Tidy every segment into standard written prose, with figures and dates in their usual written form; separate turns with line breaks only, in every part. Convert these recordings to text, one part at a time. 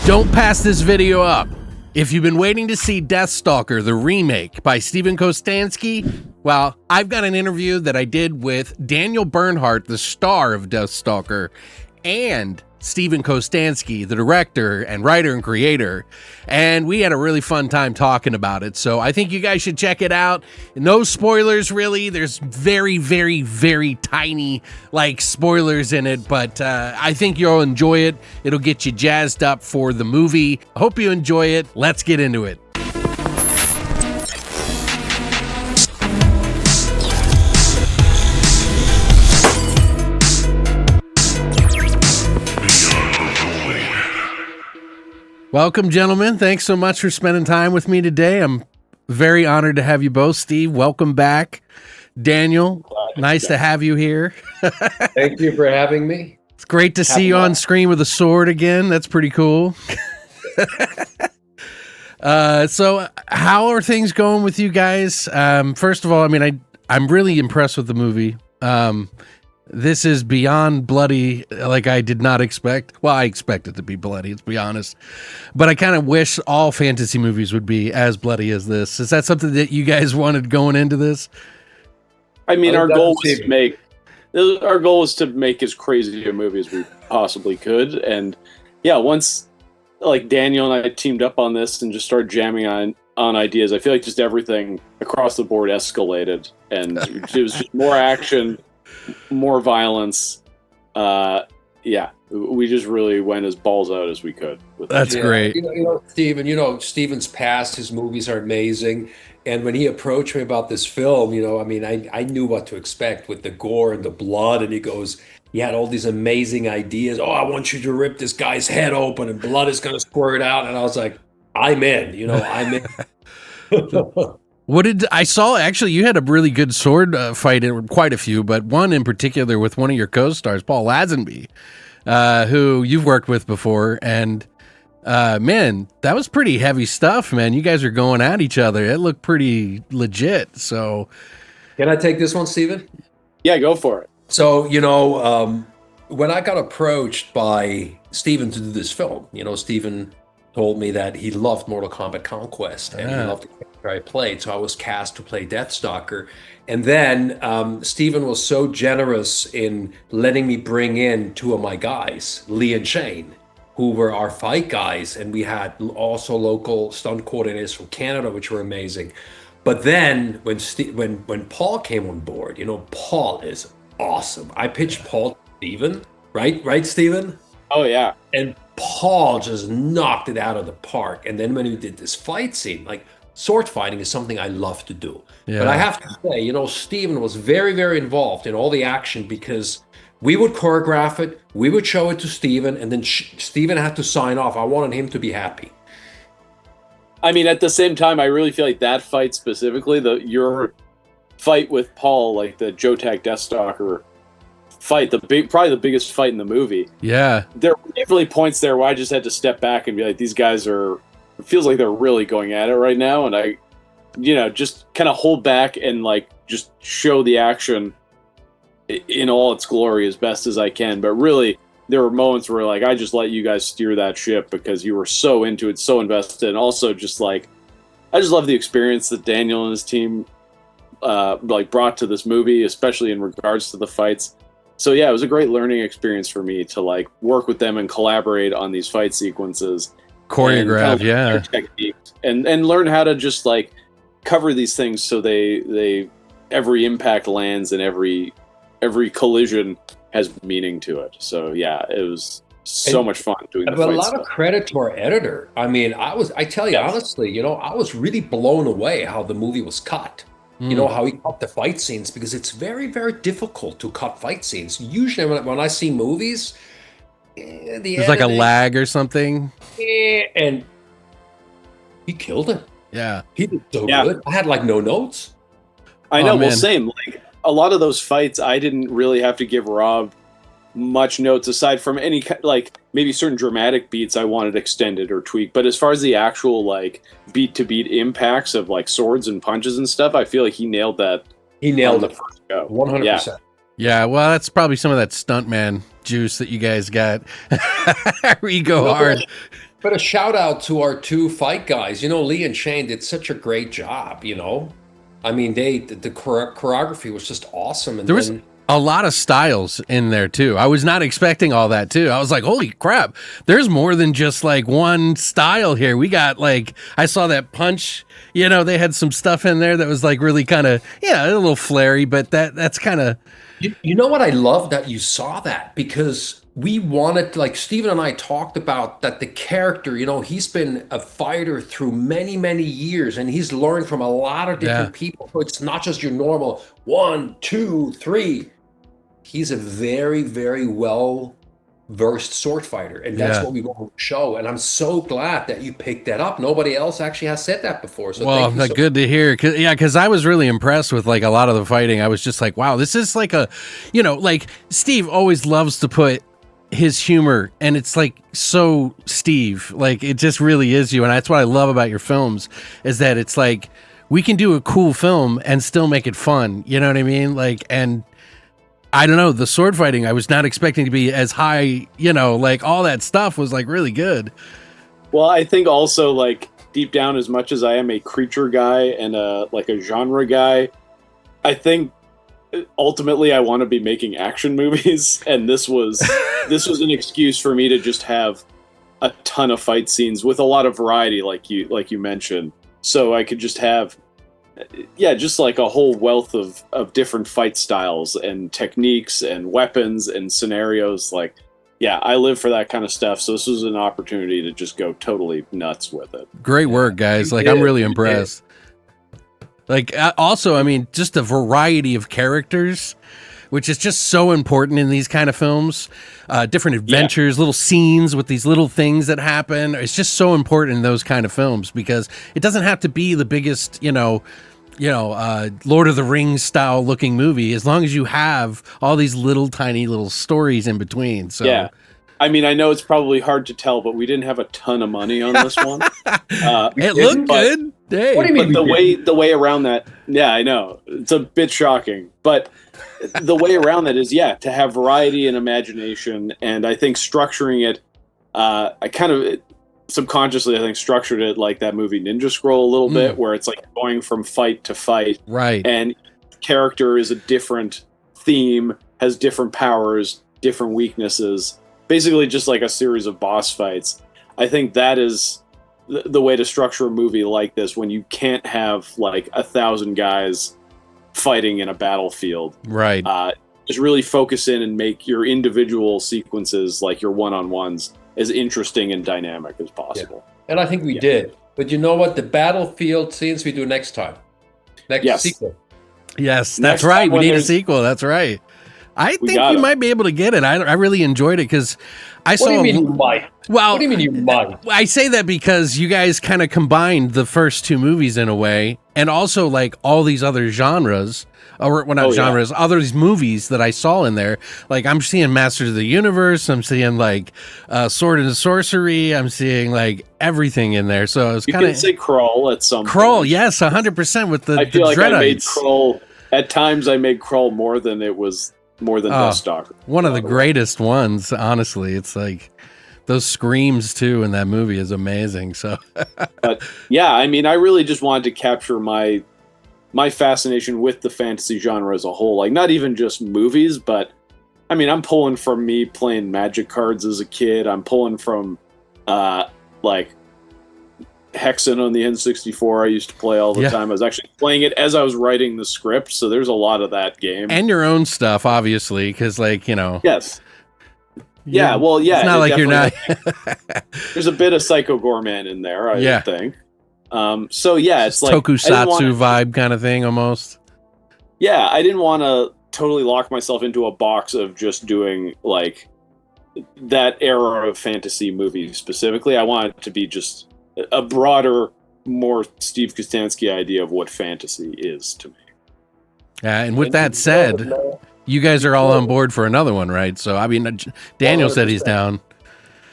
Don't pass this video up. If you've been waiting to see Deathstalker, the remake by Stephen Kostanski, well, I've got an interview that I did with Daniel Bernhardt, the star of Deathstalker, and Stephen Kostanski, the director and writer and creator, and we had a really fun time talking about it, so I think you guys should check it out. No spoilers, really. There's very, very, very tiny, spoilers in it, but I think you'll enjoy it. It'll get you jazzed up for the movie. I hope you enjoy it. Let's get into it. Welcome, gentlemen. Thanks so much for spending time with me today. I'm very honored to have you both. Steve, welcome back. Daniel, nice to have you here.
Thank you for having me.
It's great to see you on screen with a sword again. That's pretty cool. So how are things going with you guys? First of all, I'm really impressed with the movie. This is beyond bloody, like I did not expect. Well, I expect it to be bloody, let's be honest. But I kind of wish all fantasy movies would be as bloody as this. Is that something that you guys wanted going into this?
I mean, our goal was to make as crazy a movie as we possibly could. And yeah, once Daniel and I teamed up on this and just started jamming on ideas, I feel like just everything across the board escalated. And it was just more action, more violence. Yeah, we just really went as balls out as we could with
That's great.
Steven, Steven's past, his movies are amazing. And when he approached me about this film, I knew what to expect with the gore and the blood. And he had all these amazing ideas. Oh, I want you to rip this guy's head open and blood is going to squirt out. And I was like, I'm in, I'm in.
I saw actually you had a really good sword fight in quite a few, but one in particular with one of your co-stars, Paul Lazenby, who you've worked with before, and man, that was pretty heavy stuff, man. You guys are going at each other. It looked pretty legit. So,
can I take this one, Steven?
Yeah, go for it.
So, when I got approached by Steven to do this film, Steven told me that he loved Mortal Kombat Conquest and he loved the character I played. So I was cast to play Deathstalker. And then Steven was so generous in letting me bring in two of my guys, Lee and Shane, who were our fight guys. And we had also local stunt coordinators from Canada, which were amazing. But then when Paul came on board, Paul is awesome. I pitched Paul to Steven, right, Steven?
Oh, yeah. And
Paul just knocked it out of the park. And then when we did this fight scene, sword fighting is something I love to do. Yeah. But I have to say, Steven was very, very involved in all the action because we would choreograph it, we would show it to Steven, and then Steven had to sign off. I wanted him to be happy.
I mean, at the same time, I really feel like that fight specifically, your fight with Paul, the Joe Tag Deathstalker fight, probably the biggest fight in the movie.
Yeah,
there were definitely points there where I just had to step back and be like, these guys it feels like they're really going at it right now, and I just kind of hold back and just show the action in all its glory as best as I can. But really there were moments where I just let you guys steer that ship because you were so into it, so invested, and also just I just love the experience that Daniel and his team brought to this movie, especially in regards to the fights. So yeah, it was a great learning experience for me to work with them and collaborate on these fight sequences,
choreograph, yeah,
techniques, and learn how to just cover these things so they every impact lands and every collision has meaning to it. So yeah, it was so much fun doing the
but
fight
a lot
stuff.
of credit to our editor. I tell you honestly, I was really blown away how the movie was cut. How he cut the fight scenes, because it's very, very difficult to cut fight scenes. Usually when I see movies,
there's a lag or something.
And he killed it.
Yeah.
He did so good. I had no notes.
I know, well, same. A lot of those fights, I didn't really have to give Rob much notes aside from any maybe certain dramatic beats I wanted extended or tweaked, but as far as the actual beat to beat impacts of swords and punches and stuff, I feel like he nailed that.
He nailed it.
First go.
100%.
Yeah, well, that's probably some of that stuntman juice that you guys got. Where you go hard.
But a shout out to our two fight guys. Lee and Shane did such a great job. I mean, the choreography was just awesome. And
there was a lot of styles in there too. I was not expecting all that too. I was like, holy crap, there's more than just like one style here. We got like, I saw that punch, they had some stuff in there that was like really kind of, a little flary, but that's kind of.
You know what? I love that you saw that, because we wanted, like Steven and I talked about that the character, he's been a fighter through many, many years, and he's learned from a lot of different people. So it's not just your normal 1, 2, 3. He's a very, very well-versed sword fighter, and that's what we want to show. And I'm so glad that you picked that up. Nobody else actually has said that before. So
well,
thank you
good to hear. Because I was really impressed with like a lot of the fighting. I was just like, wow, this is like a, like Steve always loves to put his humor, and it's like so Steve, like it just really is you. And that's what I love about your films, is that it's like we can do a cool film and still make it fun. You know what I mean? Like, and I don't know, the sword fighting, I was not expecting to be as high, like all that stuff was like really good.
Well, I think also like deep down, as much as I am a creature guy and a genre guy, I think ultimately I want to be making action movies, and this was an excuse for me to just have a ton of fight scenes with a lot of variety, like you mentioned, so I could just have just like a whole wealth of different fight styles and techniques and weapons and scenarios. Like, I live for that kind of stuff, so this was an opportunity to just go totally nuts with it.
Great work, guys. Like, I'm really impressed. Like, also, I mean, just the variety of characters, which is just so important in these kind of films. Different adventures, little scenes with these little things that happen. It's just so important in those kind of films, because it doesn't have to be the biggest, Lord of the Rings style looking movie, as long as you have all these little tiny little stories in between. So
I mean, I know it's probably hard to tell, but we didn't have a ton of money on this one.
It looked good. Hey.
What do you mean? But the way around that, I know it's a bit shocking, but the way around that is to have variety and imagination, and I think structuring it, I kind of subconsciously, I think, structured it like that movie Ninja Scroll a little bit, where it's like going from fight to fight,
right? And
character is a different theme, has different powers, different weaknesses, basically just like a series of boss fights. I think that is the way to structure a movie like this, when you can't have like 1,000 guys fighting in a battlefield,
right?
Just really focus in and make your individual sequences, like your one-on-ones, as interesting and dynamic as possible.
And I think we did. But you know what? The battlefield scenes we do next time. Next sequel.
Yes, that's right. We need a sequel. That's right. I think we might be able to get it. I really enjoyed it, because I saw.
What do you mean you might?
Well,
what do you mean you might?
I say that because you guys kind of combined the first two movies in a way, and also like all these other genres, or well, not genres, other these movies that I saw in there. Like I'm seeing Masters of the Universe, I'm seeing like Sword and Sorcery, I'm seeing like everything in there. So I was kind of.
You can say Crawl at some.
Crawl,
point.
Yes, 100% with the.
I feel like
Dreadites.
I made Crawl. At times, I made Crawl more than Deathstalker.
One of the greatest ones, honestly. It's like those screams too in that movie is amazing. So,
but I mean, I really just wanted to capture my fascination with the fantasy genre as a whole. Like, not even just movies, but I mean, I'm pulling from me playing Magic cards as a kid. I'm pulling from like Hexen on the N64. I used to play all the time. I was actually playing it as I was writing the script, so there's a lot of that game.
And your own stuff, obviously, because like,
Yes. Yeah, well, yeah.
It's not like you're not.
There's a bit of Psycho Goreman in there, I would think. So yeah, it's like
tokusatsu vibe kind of thing almost.
Yeah, I didn't want to totally lock myself into a box of just doing like that era of fantasy movies specifically. I want it to be just a broader, more Steve Kostanski idea of what fantasy is to me.
And with that said, you guys are all on board for another one, right? So, I mean, Daniel said he's down.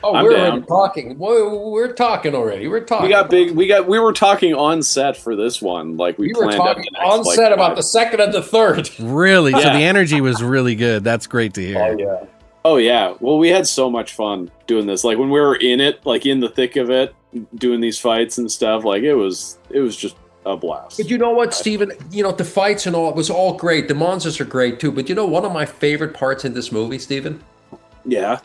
Oh, we're already talking. We're talking already. We're talking.
We were talking on set for this one. Like we
were talking on set about the second and the third.
Really? Yeah. So the energy was really good. That's great to hear.
Oh yeah.
Oh yeah. Well, we had so much fun doing this. Like when we were in it, like in the thick of it, doing these fights and stuff. Like it was just a blast.
But you know what, Steven? You know, the fights and all, it was all great. The monsters are great too. But you know, one of my favorite parts in this movie, Steven?
Yeah.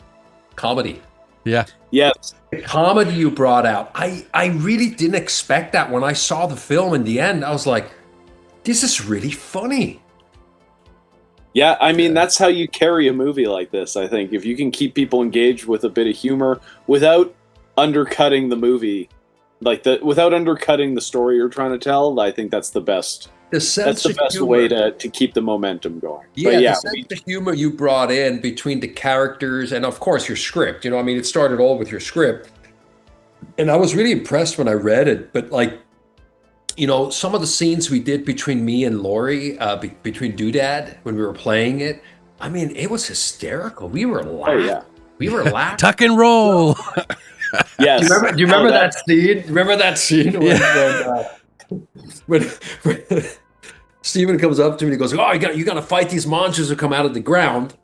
Comedy.
Yeah.
Yes.
The comedy you brought out. I really didn't expect that when I saw the film in the end. I was like, this is really funny.
Yeah, I mean, that's how you carry a movie like this, I think. If you can keep people engaged with a bit of humor without undercutting the movie, without undercutting the story you're trying to tell, I think that's the best. That's the best way to keep the momentum going.
Yeah,
but yeah,
the sense of humor you brought in between the characters and, of course, your script. You know, I mean, it started all with your script. And I was really impressed when I read it. But, like, you know, some of the scenes we did between me and Lori, between Doodad, when we were playing it, I mean, it was hysterical. We were laughing.
Oh, yeah.
We were laughing.
Tuck and roll.
Yes.
Do you remember that scene? Remember that scene when Steven comes up to me and he goes, "Oh, you got to fight these monsters who come out of the ground."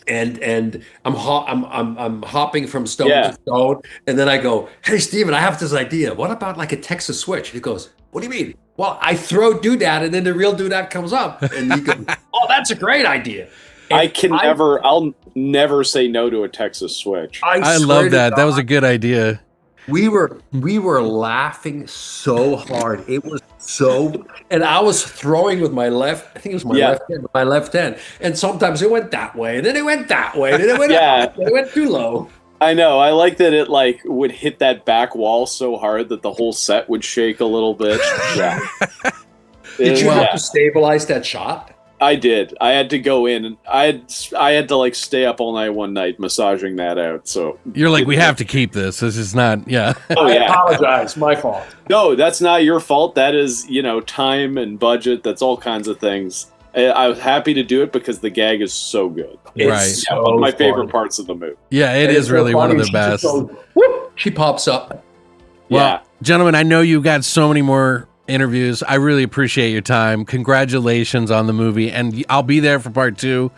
And I'm hopping from stone to stone, and then I go, "Hey, Steven, I have this idea. What about like a Texas switch?" He goes, "What do you mean?" "Well, I throw Doodad, and then the real Doodad comes up." And he goes, "Oh, that's a great idea." And
I'll never say no to a Texas switch.
I love that. That was a good idea.
We were laughing so hard. It was so, and I was throwing with my left. I think it was my left hand. And sometimes it went that way, and then it went that way, and then it went up, and it went too low.
I know. I like that it like would hit that back wall so hard that the whole set would shake a little bit. Yeah.
Did you have to stabilize that shot?
I did. I had to go in and I had to like stay up all night one night massaging that out. So
you're like, we have to keep this. This is not, yeah.
Oh, yeah.
I apologize. My fault.
No, that's not your fault. That is, time and budget. That's all kinds of things. I was happy to do it because the gag is so good. It's one of my favorite parts of the movie.
Yeah, it is really one of the best.
She pops up.
Well, gentlemen, I know you got so many more interviews. I really appreciate your time. Congratulations on the movie, and I'll be there for part 2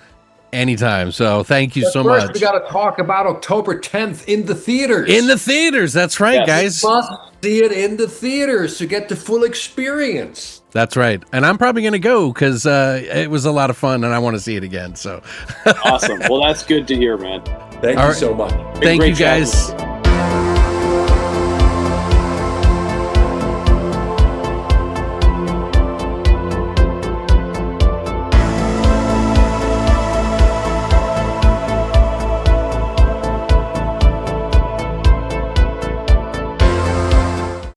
anytime. So thank you so much.
We got to talk about October 10th in the theaters.
In the theaters, that's right, guys.
You must see it in the theaters to get the full experience.
That's right, and I'm probably going to go because it was a lot of fun, and I want to see it again. So
awesome. Well, that's good to hear, man.
Thank you so much.
Thank you, guys.